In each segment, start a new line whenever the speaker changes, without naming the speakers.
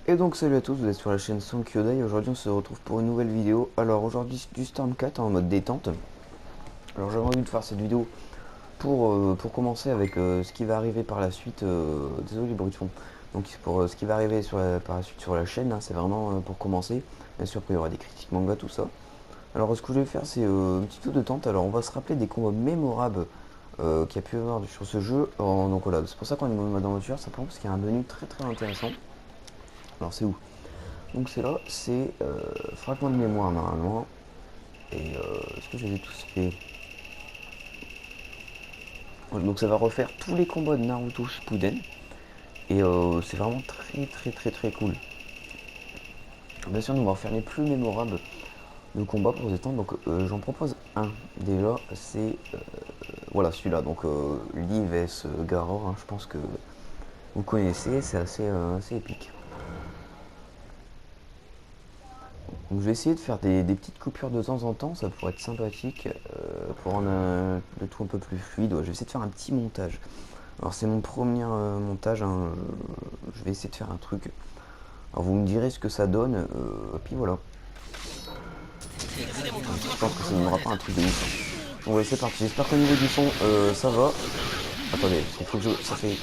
Et donc salut à tous, vous êtes sur la chaîne Sankyoda et aujourd'hui on se retrouve pour une nouvelle vidéo. Alors aujourd'hui c'est du Stormcat en mode détente. Alors j'avais envie de faire cette vidéo pour commencer avec ce qui va arriver par la suite. Désolé les bruits de fond. Donc pour ce qui va arriver par la suite sur la chaîne, hein, c'est vraiment pour commencer. Bien sûr qu'il y aura des critiques manga, tout ça. Alors ce que je vais faire c'est une petite tour de tente. Alors on va se rappeler des combats mémorables qu'il y a pu y avoir sur ce jeu. Donc voilà, c'est pour ça qu'on est en mode aventure, simplement parce qu'il y a un menu très intéressant. Alors c'est où? Donc c'est là, c'est fragment de mémoire normalement. Et est-ce que je les ai tous faits? Donc ça va refaire tous les combats de Naruto Shippuden. Et c'est vraiment très cool. Bien sûr, on va refaire les plus mémorables de combats pour ce temps. Donc j'en propose un. Déjà, c'est voilà celui-là. Donc Lee vs Garor, hein, je pense que vous connaissez, c'est assez épique. Donc je vais essayer de faire des petites coupures de temps en temps, ça pourrait être sympathique pour rendre le tout un peu plus fluide. Ouais, je vais essayer de faire un petit montage. Alors c'est mon premier montage, hein, je vais essayer de faire un truc. Alors vous me direz ce que ça donne, et puis voilà. Je pense que ça ne donnera pas un truc de ouf. Hein. Bon ouais, c'est parti, j'espère qu'au niveau du son ça va. Attendez, il faut que ça fait...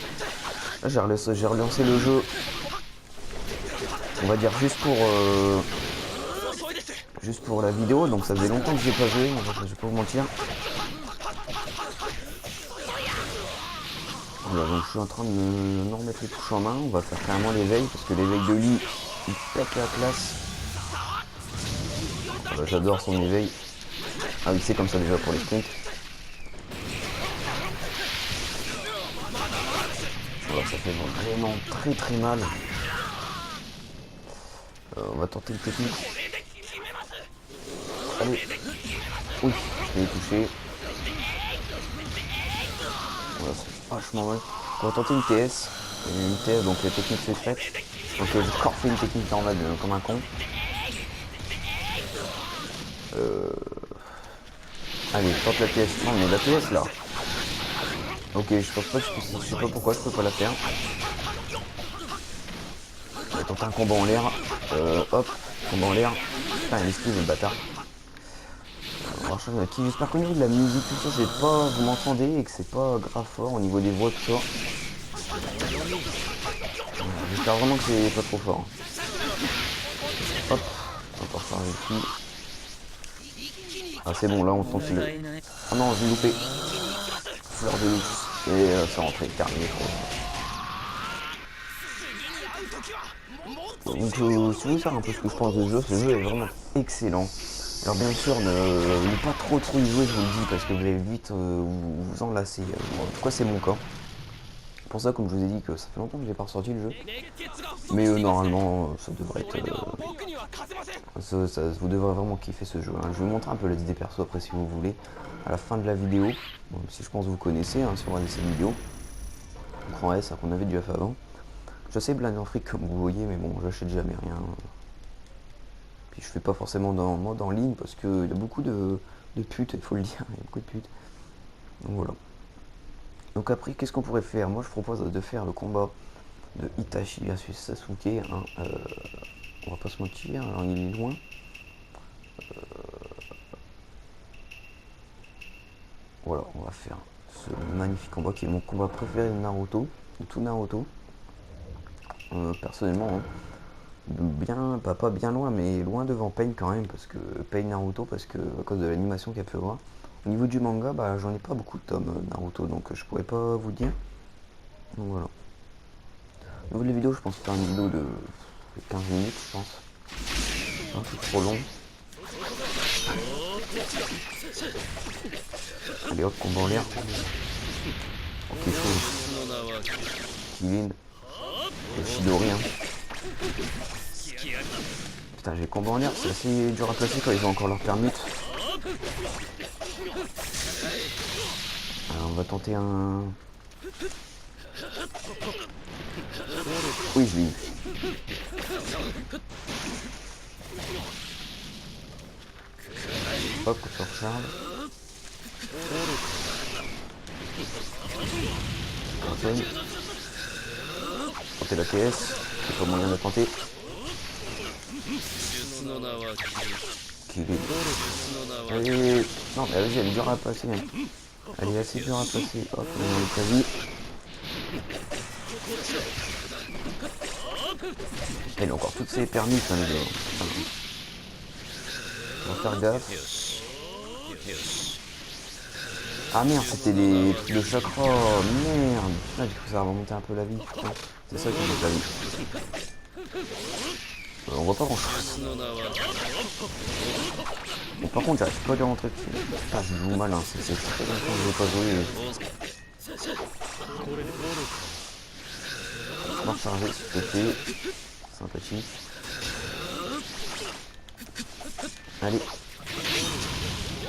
Là j'ai relancé le jeu, on va dire juste pour la vidéo, donc ça faisait longtemps que j'ai pas joué, je vais pas vous mentir. Voilà, donc je suis en train de me remettre les touches en main, on va faire carrément l'éveil, parce que l'éveil de Lee, il pète la classe. Ah bah, j'adore son éveil. Ah oui, c'est comme ça déjà pour les sprints. Voilà, ça fait vraiment très mal. On va tenter une technique. Allez. Oui, je l'ai touché. Voilà, c'est vachement mal. On va tenter une TS. Une TS, donc la technique secrète. Donc j'ai encore fait une technique normale comme un con. Allez, je tente la TS. Non mais la TS là. Ok, je sais pas pourquoi je peux pas la faire. On va tenter un combat en l'air. Hop, combat en l'air. Putain, il esquive le bâtard. J'espère qu'au niveau de la musique, tout ça, c'est pas. Vous m'entendez et que c'est pas grave fort au niveau des voix, tout ça. J'espère vraiment que c'est pas trop fort. Hop, encore faire un petit. Ah, c'est bon, là on tente le. Ah non, j'ai loupé. Fleur de luxe. Et c'est rentré, terminé. Donc, si vous voulez savoir un peu ce que je pense du jeu, ce jeu est vraiment excellent. Alors bien sûr, ne pas trop y jouer, je vous le dis, parce que vous allez vite vous enlacer. En tout cas, c'est mon cas. Pour ça, comme je vous ai dit, que ça fait longtemps que j'ai pas ressorti le jeu. Mais normalement, ça devrait être... vous devrez vraiment kiffer ce jeu. Hein. Je vais vous montrer un peu les idées perso après si vous voulez. À la fin de la vidéo, bon, si je pense que vous connaissez, hein, si vous regardez cette vidéo. Grand S, hein, qu'on avait déjà fait avant. Je sais Blind Afrique comme vous voyez, mais bon, j'achète jamais rien. Puis je fais pas forcément dans mode en ligne parce qu'il y a beaucoup de putes, il faut le dire, il y a beaucoup de putes. Donc voilà. Donc après, qu'est-ce qu'on pourrait faire? Moi je propose de faire le combat de Itachi versus Sasuke. Hein. On va pas se mentir, alors il est loin. Voilà, on va faire ce magnifique combat qui est mon combat préféré de Naruto, de tout Naruto. Personnellement, hein. Pas bien loin, mais loin devant Pain quand même, parce que Pain Naruto, parce que à cause de l'animation qu'il y a pu avoir. Au niveau du manga, bah j'en ai pas beaucoup de tomes Naruto, donc je pourrais pas vous dire. Donc voilà. Au niveau de la vidéo, je pense faire une vidéo de 15 minutes, je pense. Un peu trop long. Allez hop, combat en l'air. Ok, chaud. Kilin. Et Shidori, hein. Putain, j'ai combat en l'air, c'est assez dur à placer quand ils ont encore leur permute. Alors, on va tenter un... Oui, je l'ai eu. Hop, on se recharge. Tenter la TS, c'est pas moyen de tenter. Qu'il est... Allez... Non mais vas-y, elle est dure à passer. Elle est assez dure à passer. Hop, on a le quasi. Elle a encore toutes ses permis, hein, les gars. On va faire gaffe. Ah merde, c'était les trucs de chakra. Merde. Ah, j'ai cru que ça va remonter un peu la vie. C'est ça qui remonte la vie. On voit pas grand chose. Bon, par contre, j'arrive pas à lui rentrer dessus. Putain, je joue mal, hein. C'est très longtemps que je n'ai pas joué. On va recharger, s'il te plaît. Sympathique. Allez.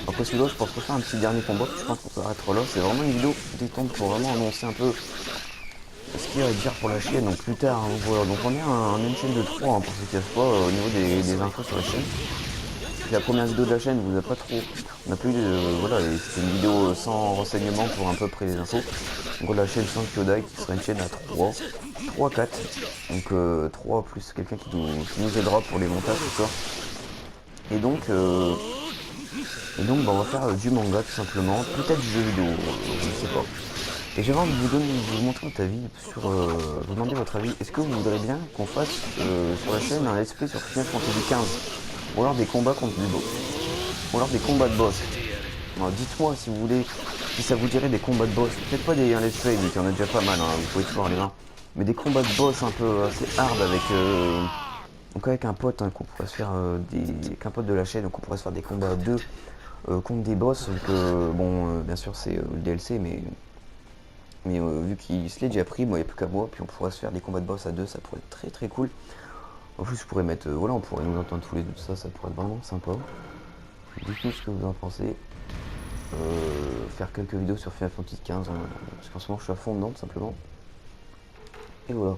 Après celui-là, je pense qu'on faire un petit dernier combat. Je pense qu'on peut arrêter là. C'est vraiment une vidéo détente pour vraiment annoncer un peu ce qu'il y a à dire pour la chaîne. Donc plus tard, hein, voilà. Donc on est une chaîne de 3 hein, pour ceux qui ne savent pas au niveau des infos sur la chaîne. La première vidéo de la chaîne vous a pas trop. On a plus voilà, c'est une vidéo sans renseignements pour à peu près les infos. Donc la chaîne sans Kyodai qui sera une chaîne à 3, 4. Donc 3 plus quelqu'un qui nous aidera pour les montages tout ça. Et donc bah, on va faire du manga tout simplement, peut-être du jeu vidéo, je ne sais pas. Et j'avais envie de vous montrer votre avis sur, vous demander votre avis. Est-ce que vous voudrez bien qu'on fasse sur la chaîne un let's play sur Final Fantasy XV ou alors des combats contre des boss, ou alors des combats de boss. Alors dites-moi si vous voulez, si ça vous dirait des combats de boss, peut-être pas un let's play, mais il y en a déjà pas mal, hein, vous pouvez toujours aller voir. Mais des combats de boss un peu assez hard avec donc avec un pote hein, qu'on pourrait se faire avec un pote de la chaîne, donc on pourrait se faire des combats à deux contre des boss. Bon, bien sûr c'est le DLC, mais vu qu'il se l'est déjà pris, moi il n'y a plus qu'à moi, puis on pourrait se faire des combats de boss à deux, ça pourrait être très très cool. En plus je pourrais mettre, voilà, on pourrait nous entendre tous les deux, ça pourrait être vraiment sympa. Dites-nous ce que vous en pensez. Faire quelques vidéos sur Final Fantasy XV, parce qu'en ce moment je suis à fond dedans tout simplement. Et voilà.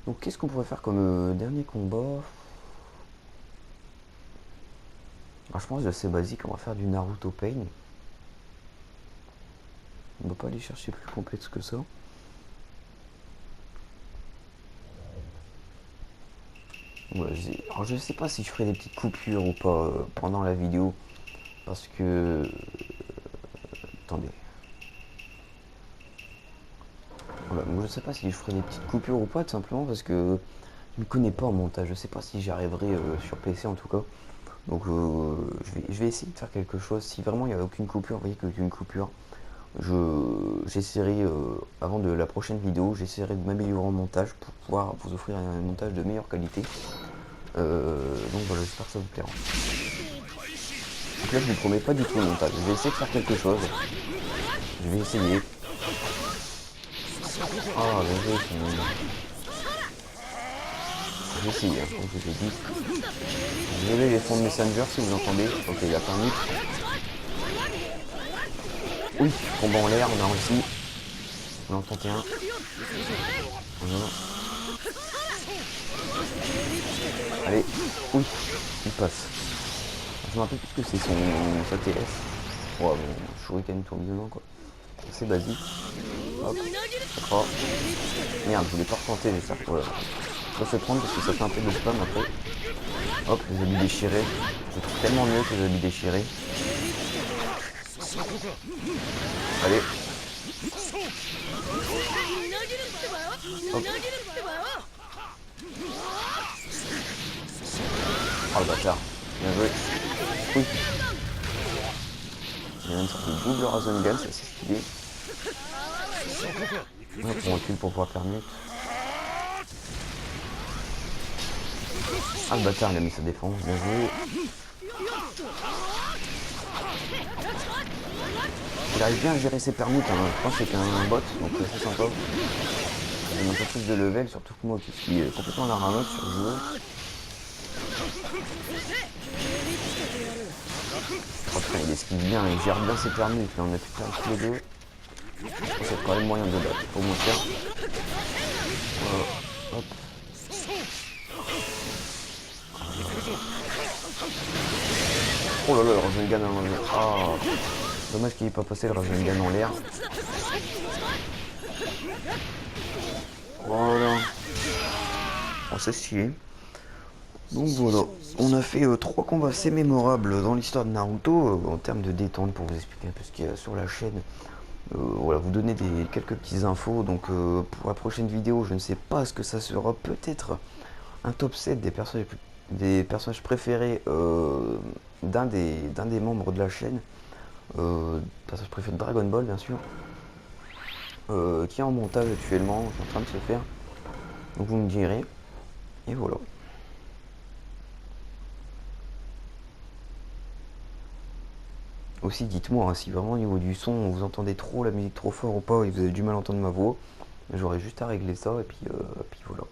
Donc qu'est-ce qu'on pourrait faire comme dernier combat? Alors, je pense que c'est assez basique, on va faire du Naruto Pain. On ne va pas aller chercher plus complexe que ça. Ouais, alors je sais pas si je ferai des petites coupures ou pas pendant la vidéo. Parce que... attendez. Voilà, donc je sais pas si je ferai des petites coupures ou pas, tout simplement parce que je ne connais pas en montage. Je sais pas si j'y arriverai sur PC en tout cas. Donc je vais essayer de faire quelque chose. Si vraiment il n'y a aucune coupure, vous voyez qu'aucune coupure, j'essaierai, avant de la prochaine vidéo, j'essaierai de m'améliorer en montage pour pouvoir vous offrir un montage de meilleure qualité. Donc voilà, j'espère que ça vous plaira. Donc là je ne vous promets pas du tout le montage. Je vais essayer de faire quelque chose. Je vais essayer. Ah, bien joué, je vais essayer, hein, comme je vous ai dit. Désolé les fonds de Messenger si vous entendez. Ok, il a pas un mute. Oui, combat en l'air, on a réussi. On en tenté un. Voilà. Allez, oui, il passe. Je me rappelle plus que c'est sa TS. Ouais, bon, shuriken tourbillonnant quoi. C'est basique. Hop, oh. Merde, je voulais pas retenter, j'espère que voilà. Je vais se prendre parce que ça fait un peu de spam après. Hop, les habits déchirés. Je trouve tellement mieux que les habits déchirés. Allez. Hop. Oh le bâtard. Bien joué. Oui. Il y a une sorte de double Rasengan, ça c'est stylé. Hop, on recule pour pouvoir faire mute. Ah le bâtard il a mis sa défense, bien joué. Il arrive bien à gérer ses permutes, hein. Je pense que c'est un bot, donc c'est sympa. Il a un peu plus de level, surtout que moi qui suis complètement à la ramasse sur le jeu. Oh putain, il esquive bien, il gère bien ses permutes, là on a pu faire tous les deux. Je pense qu'il y a quand même moyen de battre, faut mon faire. Hop. Oh là là, le Rasengan en l'air. Ah, dommage qu'il n'ait pas passé le Rasengan en l'air. Voilà. Oh, c'est stylé. Donc voilà, on a fait 3 combats assez mémorables dans l'histoire de Naruto en termes de détente pour vous expliquer un peu ce qu'il y a sur la chaîne. Voilà, vous donner quelques petites infos. Donc pour la prochaine vidéo, je ne sais pas ce que ça sera. Peut-être un top 7 des personnages préférés d'un des membres de la chaîne. Personnage préféré de Dragon Ball, bien sûr. Qui est en montage actuellement, c'est en train de se faire. Donc vous me direz. Et voilà. Aussi, dites-moi hein, si vraiment au niveau du son, vous entendez trop la musique trop fort ou pas, et vous avez du mal à entendre ma voix. J'aurais juste à régler ça, et puis voilà.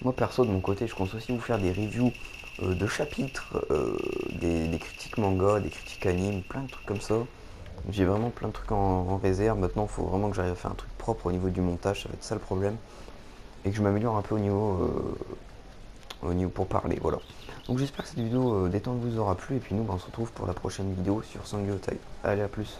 Moi perso de mon côté, je compte aussi vous faire des reviews de chapitres, des critiques manga, des critiques anime, plein de trucs comme ça. J'ai vraiment plein de trucs en réserve. Maintenant, il faut vraiment que j'arrive à faire un truc propre au niveau du montage, ça va être ça le problème. Et que je m'améliore un peu au niveau pour parler, voilà. Donc j'espère que cette vidéo détente vous aura plu, et puis nous, on se retrouve pour la prochaine vidéo sur Sangyo Tai. Allez, à plus.